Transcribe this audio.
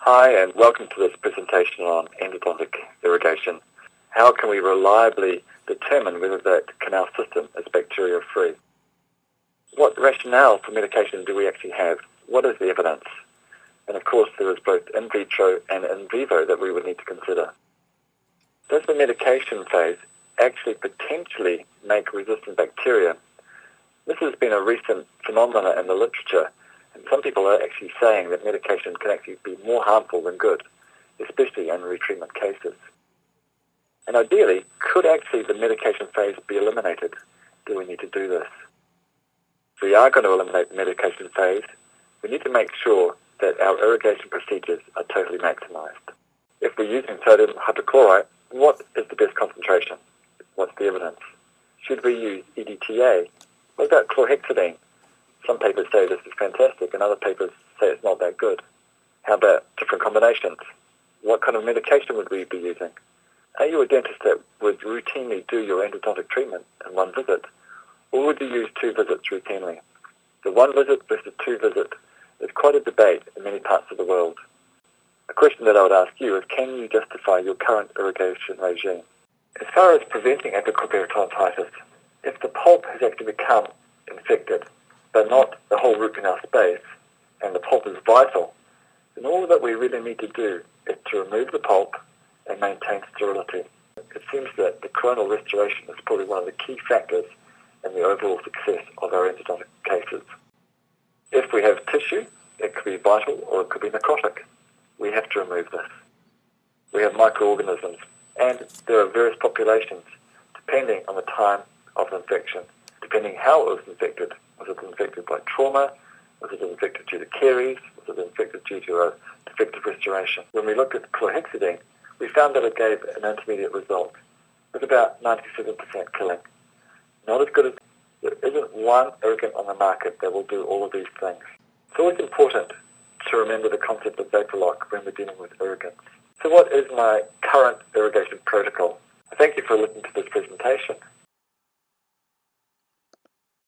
Hi, and welcome to this presentation on endodontic irrigation. How can we reliably determine whether that canal system is bacteria-free? What rationale for medication do we actually have? What is the evidence? And of course, there is both in vitro and in vivo that we would need to consider. Does the medication phase actually potentially make resistant bacteria? This has been a recent phenomenon in the literature, and some people are actually saying that medication can actually be more harmful than good, especially in retreatment cases. And ideally, could actually the medication phase be eliminated? Do we need to do this? If we are going to eliminate the medication phase, we need to make sure that our irrigation procedures are totally maximized. If we're using sodium hypochlorite, what is the best concentration? What's the evidence? Should we use EDTA? What about chlorhexidine? Some papers say this is fantastic and other papers say it's not that good. How about different combinations? What kind of medication would we be using? Are you a dentist that would routinely do your endodontic treatment in one visit? Or would you use 2 visits routinely? The 1 visit versus 2 visit is quite a debate in many parts of the world. A question that I would ask you is, can you justify your current irrigation regime? As far as preventing apical peritonitis, if the pulp has actually become infected, but not the whole root canal space, and the pulp is vital, then all that we really need to do is to remove the pulp and maintain sterility. It seems that the coronal restoration is probably one of the key factors in the overall success of our endodontic cases. If we have tissue, it could be vital or it could be necrotic. We have to remove this. We have microorganisms, and there are various populations depending on the time of the infection, depending how it was infected. Was it infected by trauma? Was it infected due to caries? Was it infected due to a defective restoration? When we looked at chlorhexidine, we found that it gave an intermediate result with about 97% killing. Not as good as there isn't one irrigant on the market that will do all of these things. It's always important to remember the concept of vapor lock when we're dealing with irrigants. So what is my current irrigation protocol? Thank you for listening to this presentation.